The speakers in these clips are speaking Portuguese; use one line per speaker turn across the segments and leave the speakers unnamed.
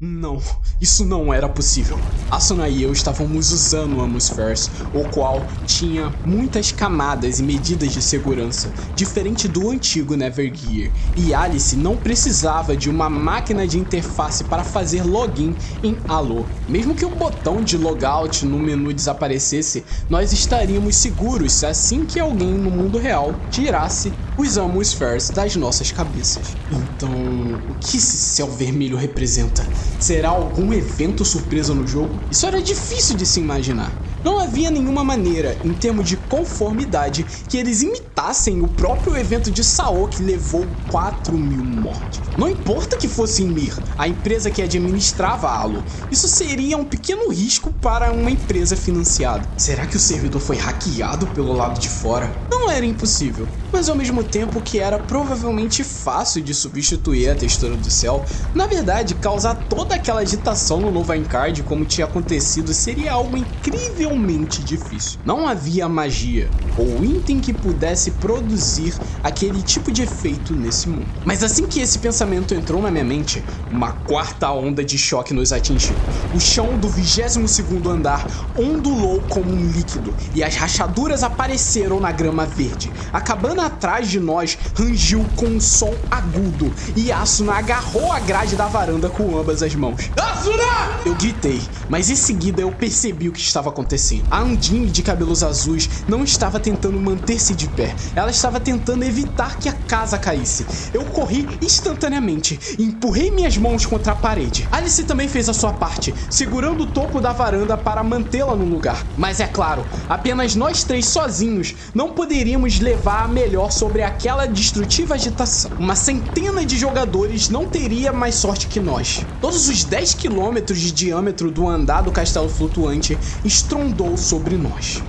Não, isso não era possível. Asuna e eu estávamos usando o Atmospheres, o qual tinha muitas camadas e medidas de segurança, diferente do antigo Nevergear, e Alice não precisava de uma máquina de interface para fazer login em Halo. Mesmo que o botão de logout no menu desaparecesse, nós estaríamos seguros assim que alguém no mundo real tirasse os Atmospheres das nossas cabeças. Então, o que esse céu vermelho representa? Será algum evento surpresa no jogo? Isso era difícil de se imaginar. Não havia nenhuma maneira, em termos de conformidade, que eles imitassem o próprio evento de Sao que levou 4.000 mortes. Não importa que fosse em Mir, a empresa que administrava a Halo, isso seria um pequeno risco para uma empresa financiada. Será que o servidor foi hackeado pelo lado de fora? Não era impossível, mas ao mesmo tempo que era provavelmente fácil de substituir a textura do céu, na verdade, causar toda aquela agitação no novo Aincrad como tinha acontecido seria algo incrivelmente difícil. Não havia magia ou item que pudesse produzir aquele tipo de efeito nesse mundo. Mas assim que esse pensamento entrou na minha mente, uma quarta onda de choque nos atingiu. O chão do 22º andar ondulou como um líquido e as rachaduras apareceram na grama verde. A cabana atrás de nós rangiu com um som agudo e Asuna agarrou a grade da varanda com ambas as mãos. Asuna! Eu gritei, mas em seguida eu percebi o que estava acontecendo. A Undine de cabelos azuis não estava tentando manter-se de pé, ela estava tentando evitar que a casa caísse. Eu corri instantaneamente e empurrei minhas mãos contra a parede. Alice também fez a sua parte, segurando o topo da varanda para mantê-la no lugar. Mas é claro, apenas nós três sozinhos não poderíamos levar a melhor sobre aquela destrutiva agitação. Uma centena de jogadores não teria mais sorte que nós. Todos os 10 quilômetros de diâmetro do andar do castelo flutuante estrondou sobre nós.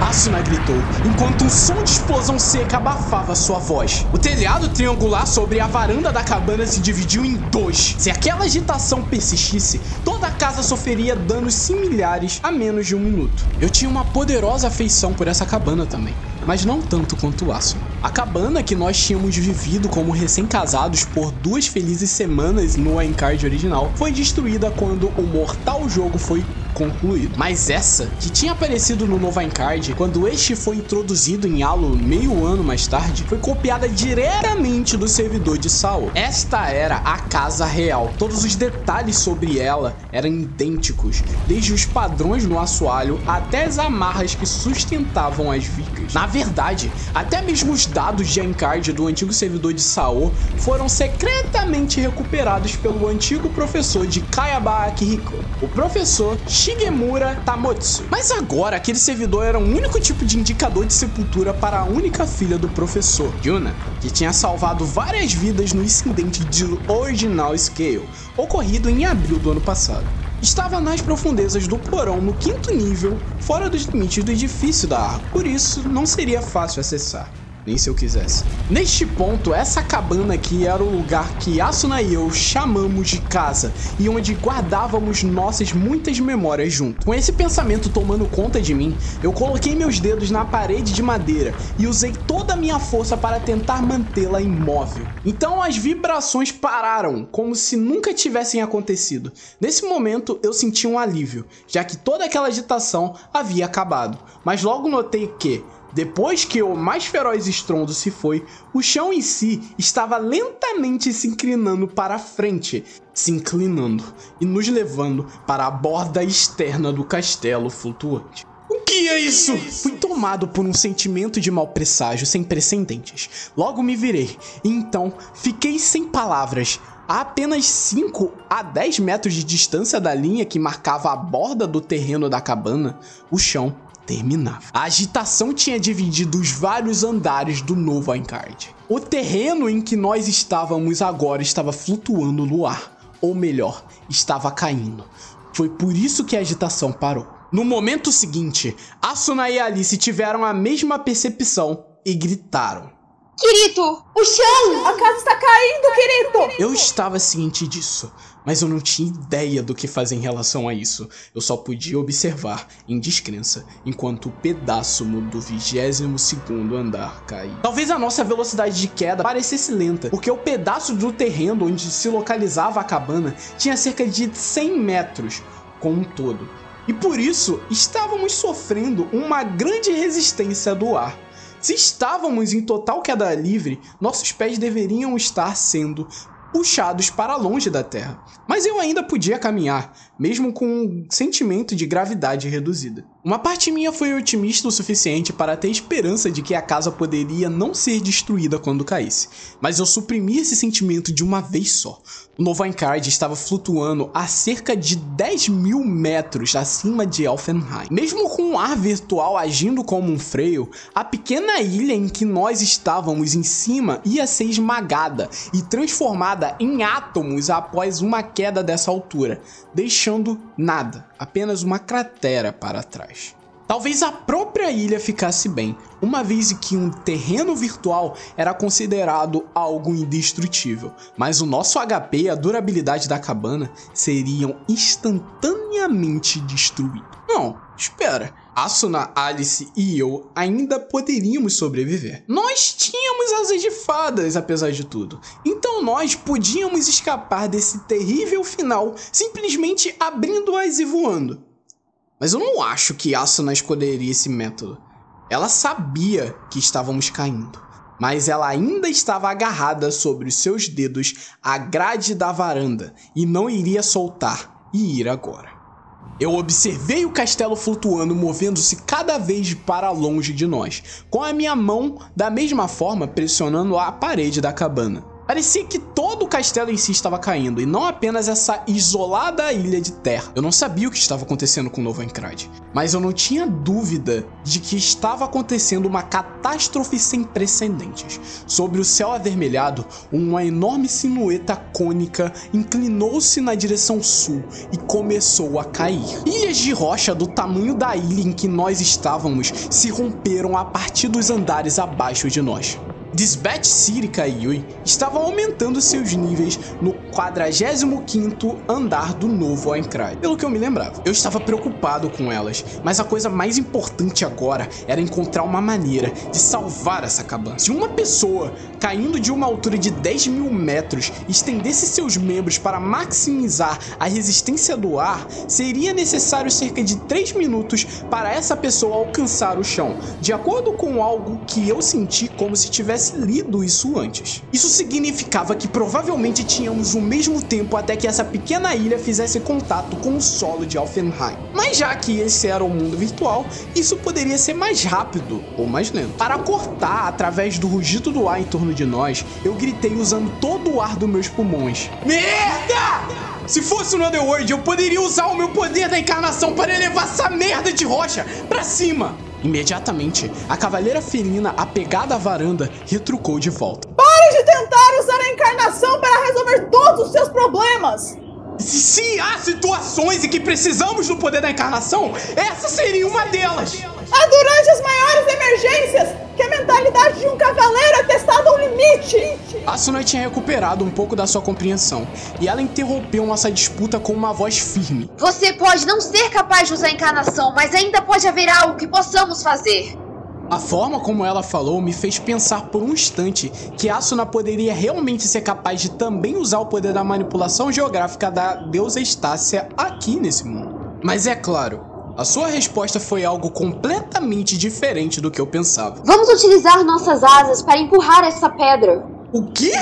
Asuna gritou, enquanto um som de explosão seca abafava sua voz. O telhado triangular sobre a varanda da cabana se dividiu em dois. Se aquela agitação persistisse, toda a casa sofreria danos similares a menos de um minuto. Eu tinha uma poderosa afeição por essa cabana também, mas não tanto quanto Asuna. A cabana que nós tínhamos vivido como recém-casados por 2 felizes semanas no Aincrad original foi destruída quando o mortal jogo foi concluído. Mas essa, que tinha aparecido no novo Aincrad, quando este foi introduzido em Halo meio ano mais tarde, foi copiada diretamente do servidor de Sao. Esta era a casa real. Todos os detalhes sobre ela eram idênticos, desde os padrões no assoalho até as amarras que sustentavam as vigas. Na verdade, até mesmo os dados de Aincrad do antigo servidor de Sao foram secretamente recuperados pelo antigo professor de Kayaba Akihiko, o professor Shigemura Tamotsu. Mas agora aquele servidor era o único tipo de indicador de sepultura para a única filha do professor, Yuna, que tinha salvado várias vidas no incidente de Original Scale, ocorrido em abril do ano passado. Estava nas profundezas do porão no 5º nível, fora dos limites do edifício da árvore, por isso não seria fácil acessar. Nem se eu quisesse. Neste ponto, essa cabana aqui era o lugar que Asuna e eu chamamos de casa e onde guardávamos nossas muitas memórias junto. Com esse pensamento tomando conta de mim, eu coloquei meus dedos na parede de madeira e usei toda a minha força para tentar mantê-la imóvel. Então as vibrações pararam, como se nunca tivessem acontecido. Nesse momento eu senti um alívio, já que toda aquela agitação havia acabado. Mas logo notei que, depois que o mais feroz estrondo se foi, o chão em si estava lentamente se inclinando para a frente, se inclinando e nos levando para a borda externa do castelo flutuante. O que é isso? Fui tomado por um sentimento de mau presságio sem precedentes. Logo me virei e então fiquei sem palavras. A apenas 5 a 10 metros de distância da linha que marcava a borda do terreno da cabana, o chão terminava. A agitação tinha dividido os vários andares do novo Aincrad. O terreno em que nós estávamos agora estava flutuando no ar, ou melhor, estava caindo. Foi por isso que a agitação parou. No momento seguinte, Asuna e Alice tiveram a mesma percepção e gritaram.
Kirito, o chão!
A casa está caindo, Kirito!
Eu estava ciente disso, mas eu não tinha ideia do que fazer em relação a isso. Eu só podia observar, em descrença, enquanto o pedaço do 22º andar caía. Talvez a nossa velocidade de queda parecesse lenta, porque o pedaço do terreno onde se localizava a cabana tinha cerca de 100 metros como um todo. E por isso, estávamos sofrendo uma grande resistência do ar. Se estávamos em total queda livre, nossos pés deveriam estar sendo puxados para longe da terra. Mas eu ainda podia caminhar, mesmo com um sentimento de gravidade reduzida. Uma parte minha foi otimista o suficiente para ter esperança de que a casa poderia não ser destruída quando caísse, mas eu suprimi esse sentimento de uma vez só. O Nova Encarde estava flutuando a cerca de 10.000 metros acima de Elfenheim. Mesmo com o ar virtual agindo como um freio, a pequena ilha em que nós estávamos em cima ia ser esmagada e transformada em átomos após uma queda dessa altura, deixando nada, apenas uma cratera para trás. Talvez a própria ilha ficasse bem, uma vez que um terreno virtual era considerado algo indestrutível, mas o nosso HP e a durabilidade da cabana seriam instantaneamente destruídos. Não, espera. Asuna, Alice e eu ainda poderíamos sobreviver. Nós tínhamos asas de fadas, apesar de tudo. Então nós podíamos escapar desse terrível final simplesmente abrindo-as e voando. Mas eu não acho que Asuna escolheria esse método. Ela sabia que estávamos caindo, mas ela ainda estava agarrada sobre os seus dedos à grade da varanda e não iria soltar e ir agora. Eu observei o castelo flutuando, movendo-se cada vez para longe de nós, com a minha mão da mesma forma pressionando a parede da cabana. Parecia que todo o castelo em si estava caindo, e não apenas essa isolada ilha de terra. Eu não sabia o que estava acontecendo com Nova Encarde, mas eu não tinha dúvida de que estava acontecendo uma catástrofe sem precedentes. Sobre o céu avermelhado, uma enorme silhueta cônica inclinou-se na direção sul e começou a cair. Ilhas de rocha do tamanho da ilha em que nós estávamos se romperam a partir dos andares abaixo de nós. Disbeth, Ciri e Kaiui estavam aumentando seus níveis no 45º andar do novo Aincrad, pelo que eu me lembrava. Eu estava preocupado com elas, mas a coisa mais importante agora era encontrar uma maneira de salvar essa cabana. Se uma pessoa, caindo de uma altura de 10.000 metros, estendesse seus membros para maximizar a resistência do ar, seria necessário cerca de 3 minutos para essa pessoa alcançar o chão, de acordo com algo que eu senti como se tivesse lido isso antes. Isso significava que provavelmente tínhamos o mesmo tempo até que essa pequena ilha fizesse contato com o solo de Elfenheim. Mas já que esse era um mundo virtual, isso poderia ser mais rápido ou mais lento. Para cortar através do rugido do ar em torno de nós, eu gritei usando todo o ar dos meus pulmões. Merda! Se fosse no Underworld, eu poderia usar o meu poder da encarnação para elevar essa merda de rocha pra cima. Imediatamente, a cavaleira felina apegada à varanda retrucou de volta.
Pare de tentar usar a encarnação para resolver todos os seus problemas!
Se há situações em que precisamos do poder da encarnação, essa seria uma delas!
É durante as maiores emergências que a mentalidade de um cavaleiro é testada ao limite!
Asuna tinha recuperado um pouco da sua compreensão, e ela interrompeu nossa disputa com uma voz firme.
Você pode não ser capaz de usar a encarnação, mas ainda pode haver algo que possamos fazer.
A forma como ela falou me fez pensar por um instante que Asuna poderia realmente ser capaz de também usar o poder da manipulação geográfica da deusa Estácia aqui nesse mundo. Mas é claro, a sua resposta foi algo completamente diferente do que eu pensava.
Vamos utilizar nossas asas para empurrar essa pedra.
O quê?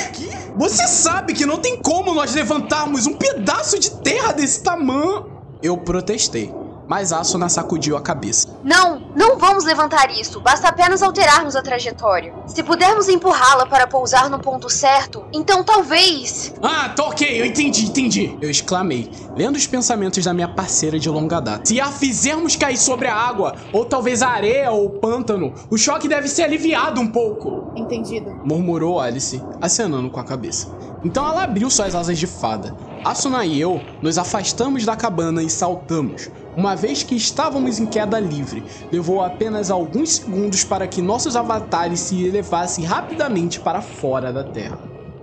Você sabe que não tem como nós levantarmos um pedaço de terra desse tamanho. Eu protestei, mas Asuna sacudiu a cabeça.
Não vamos levantar isso. Basta apenas alterarmos a trajetória. Se pudermos empurrá-la para pousar no ponto certo, então talvez...
Ah, tá ok, eu entendi. Eu exclamei, lendo os pensamentos da minha parceira de longa data. Se a fizermos cair sobre a água, ou talvez a areia ou o pântano, o choque deve ser aliviado um pouco.
Entendido.
Murmurou Alice, acenando com a cabeça. Então ela abriu suas asas de fada. Asuna e eu nos afastamos da cabana e saltamos, Uma vez que estávamos em queda livre, levou apenas alguns segundos para que nossos avatares se elevassem rapidamente para fora da Terra.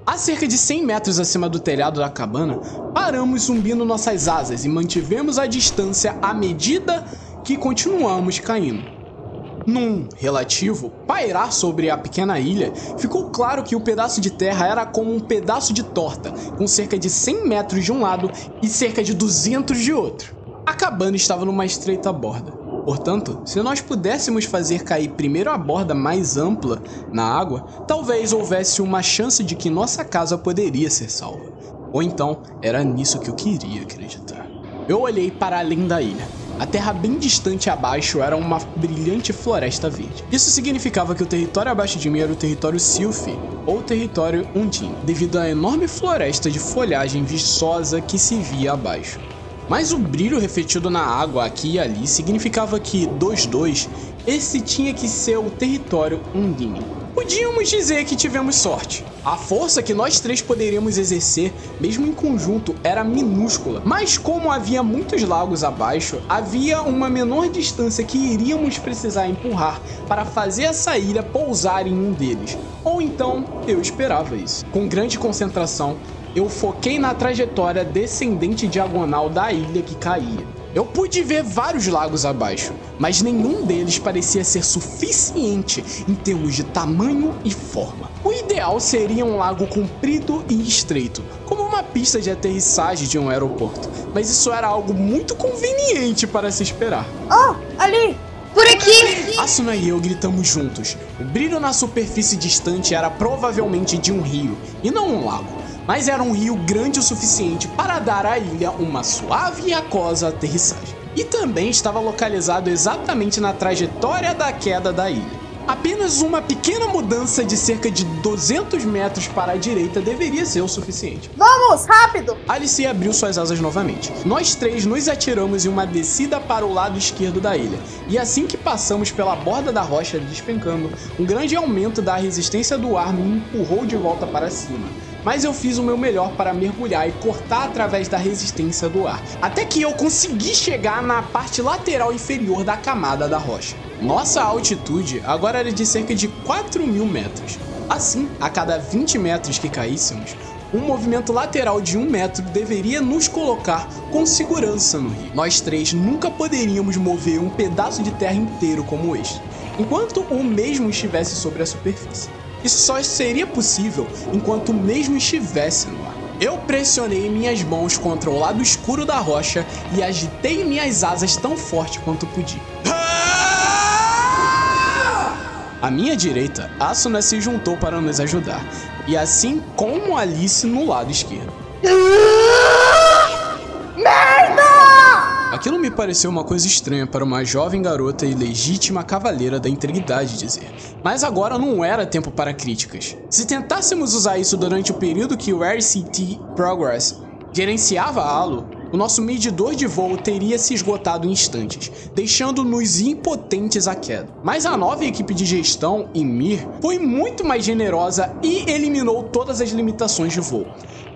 A cerca de 100 metros acima do telhado da cabana, paramos zumbindo nossas asas e mantivemos a distância à medida que continuamos caindo. Num relativo pairar sobre a pequena ilha, ficou claro que o pedaço de terra era como um pedaço de torta, com cerca de 100 metros de um lado e cerca de 200 de outro. A cabana estava numa estreita borda. Portanto, se nós pudéssemos fazer cair primeiro a borda mais ampla na água, talvez houvesse uma chance de que nossa casa poderia ser salva. Ou então, era nisso que eu queria acreditar. Eu olhei para além da ilha. A terra bem distante abaixo era uma brilhante floresta verde. Isso significava que o território abaixo de mim era o território Sylph, ou território Undine, devido à enorme floresta de folhagem viçosa que se via abaixo. Mas o brilho refletido na água aqui e ali significava que, dos dois, esse tinha que ser o território Undine. Podíamos dizer que tivemos sorte. A força que nós três poderíamos exercer, mesmo em conjunto, era minúscula. Mas como havia muitos lagos abaixo, havia uma menor distância que iríamos precisar empurrar para fazer essa ilha pousar em um deles. Ou então, eu esperava isso. Com grande concentração, eu foquei na trajetória descendente diagonal da ilha que caía. Eu pude ver vários lagos abaixo, mas nenhum deles parecia ser suficiente em termos de tamanho e forma. O ideal seria um lago comprido e estreito, como uma pista de aterrissagem de um aeroporto, mas isso era algo muito conveniente para se esperar.
Oh, ali!
Por aqui!
Asuna e eu gritamos juntos. O brilho na superfície distante era provavelmente de um rio, e não um lago. Mas era um rio grande o suficiente para dar à ilha uma suave e aquosa aterrissagem. E também estava localizado exatamente na trajetória da queda da ilha. Apenas uma pequena mudança de cerca de 200 metros para a direita deveria ser o suficiente.
Vamos, rápido!
Alice abriu suas asas novamente. Nós três nos atiramos em uma descida para o lado esquerdo da ilha. E assim que passamos pela borda da rocha despencando, um grande aumento da resistência do ar me empurrou de volta para cima. Mas eu fiz o meu melhor para mergulhar e cortar através da resistência do ar, até que eu consegui chegar na parte lateral inferior da camada da rocha. Nossa altitude agora era de cerca de 4.000 metros. Assim, a cada 20 metros que caíssemos, um movimento lateral de 1 metro deveria nos colocar com segurança no rio. Nós três nunca poderíamos mover um pedaço de terra inteiro como este, enquanto o mesmo estivesse sobre a superfície. Isso só seria possível enquanto o mesmo estivesse no ar. Eu pressionei minhas mãos contra o lado escuro da rocha e agitei minhas asas tão forte quanto podia. À minha direita, Asuna se juntou para nos ajudar, e assim como Alice no lado esquerdo.
Merda!
Aquilo me pareceu uma coisa estranha para uma jovem garota e legítima cavaleira da integridade dizer. Mas agora não era tempo para críticas. Se tentássemos usar isso durante o período que o RCT Progress gerenciava a Halo, o nosso medidor de voo teria se esgotado em instantes, deixando-nos impotentes à queda. Mas a nova equipe de gestão, Ymir, foi muito mais generosa e eliminou todas as limitações de voo.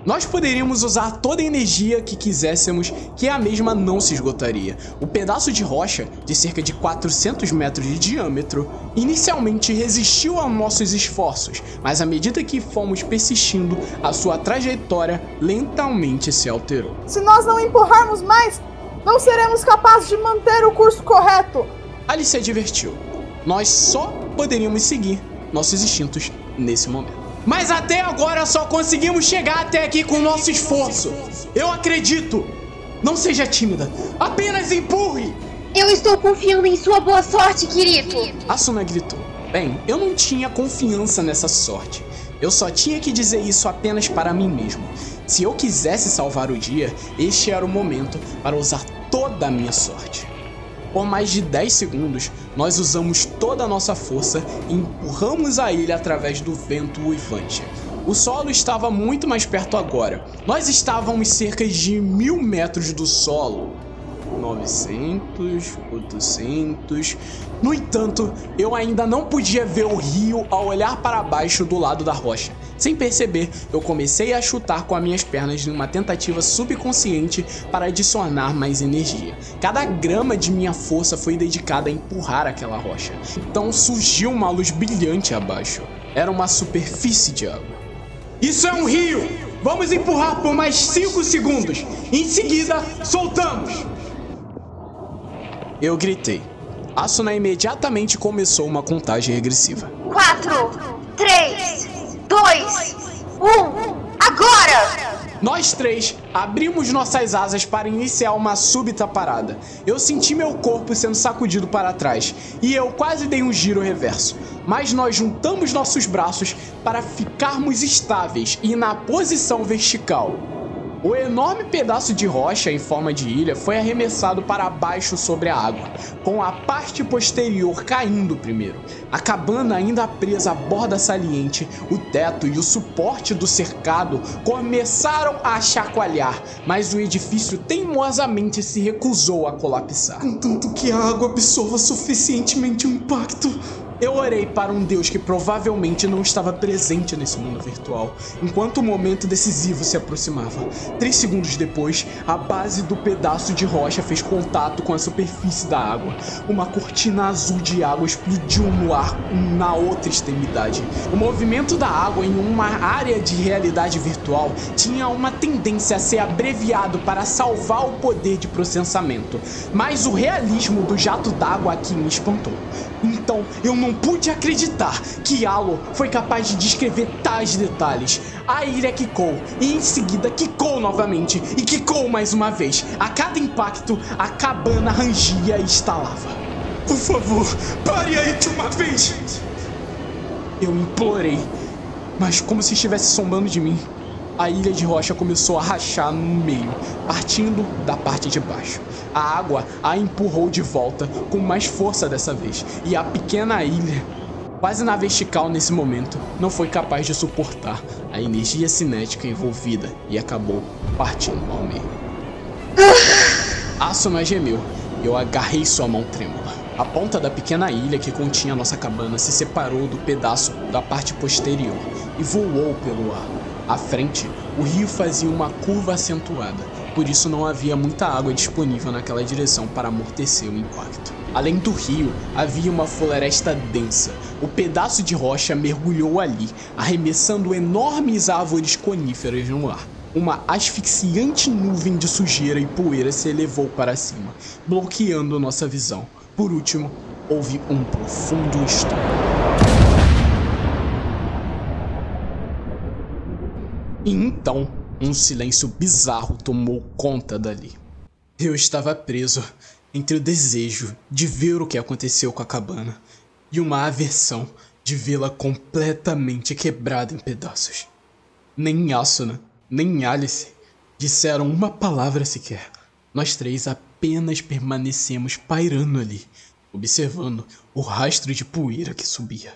Nós poderíamos usar toda a energia que quiséssemos, que a mesma não se esgotaria. O pedaço de rocha, de cerca de 400 metros de diâmetro, inicialmente resistiu aos nossos esforços, mas à medida que fomos persistindo, a sua trajetória lentamente se alterou.
Se nós não empurrarmos mais, não seremos capazes de manter o curso correto.
Alice se advertiu. Nós só poderíamos seguir nossos instintos nesse momento. Mas até agora só conseguimos chegar até aqui com nosso esforço. Eu acredito. Não seja tímida. Apenas empurre.
Eu estou confiando em sua boa sorte, Kirito.
Asuna gritou. Bem, eu não tinha confiança nessa sorte. Eu só tinha que dizer isso apenas para mim mesmo. Se eu quisesse salvar o dia, este era o momento para usar toda a minha sorte. Por mais de 10 segundos, nós usamos toda a nossa força e empurramos a ilha através do vento uivante. O solo estava muito mais perto agora. Nós estávamos cerca de 1.000 metros do solo. 900, 800... No entanto, eu ainda não podia ver o rio ao olhar para baixo do lado da rocha. Sem perceber, eu comecei a chutar com as minhas pernas numa tentativa subconsciente para adicionar mais energia. Cada grama de minha força foi dedicada a empurrar aquela rocha. Então surgiu uma luz brilhante abaixo. Era uma superfície de água. Isso é um rio! Vamos empurrar por mais 5 segundos. Em seguida, soltamos! Eu gritei. Asuna imediatamente começou uma contagem regressiva.
4, 3, 2, 1, agora!
Nós três abrimos nossas asas para iniciar uma súbita parada. Eu senti meu corpo sendo sacudido para trás e eu quase dei um giro reverso. Mas nós juntamos nossos braços para ficarmos estáveis e na posição vertical. O enorme pedaço de rocha em forma de ilha foi arremessado para baixo sobre a água, com a parte posterior caindo primeiro. A cabana ainda presa à borda saliente, o teto e o suporte do cercado começaram a chacoalhar, mas o edifício teimosamente se recusou a colapsar. Contanto que a água absorva suficientemente o impacto. Eu orei para um Deus que provavelmente não estava presente nesse mundo virtual, enquanto o momento decisivo se aproximava. 3 segundos depois, a base do pedaço de rocha fez contato com a superfície da água. Uma cortina azul de água explodiu no ar na outra extremidade. O movimento da água em uma área de realidade virtual tinha uma tendência a ser abreviado para salvar o poder de processamento, mas o realismo do jato d'água aqui me espantou. Então, eu não pude acreditar que Halo foi capaz de descrever tais detalhes. A ilha quicou e em seguida quicou novamente e quicou mais uma vez. A cada impacto, a cabana rangia e estalava. Por favor, pare aí de uma vez! Eu implorei, mas como se estivesse zombando de mim. A ilha de rocha começou a rachar no meio, partindo da parte de baixo. A água a empurrou de volta com mais força dessa vez, e a pequena ilha, quase na vertical nesse momento, não foi capaz de suportar a energia cinética envolvida e acabou partindo ao meio. Asuna gemeu e eu agarrei sua mão trêmula. A ponta da pequena ilha que continha nossa cabana se separou do pedaço da parte posterior e voou pelo ar. À frente, o rio fazia uma curva acentuada, por isso não havia muita água disponível naquela direção para amortecer o impacto. Além do rio, havia uma floresta densa. O pedaço de rocha mergulhou ali, arremessando enormes árvores coníferas no ar. Uma asfixiante nuvem de sujeira e poeira se elevou para cima, bloqueando nossa visão. Por último, houve um profundo estouro. E então, um silêncio bizarro tomou conta dali. Eu estava preso entre o desejo de ver o que aconteceu com a cabana e uma aversão de vê-la completamente quebrada em pedaços. Nem Asuna, nem Alice disseram uma palavra sequer. Nós três apenas permanecemos pairando ali, observando o rastro de poeira que subia.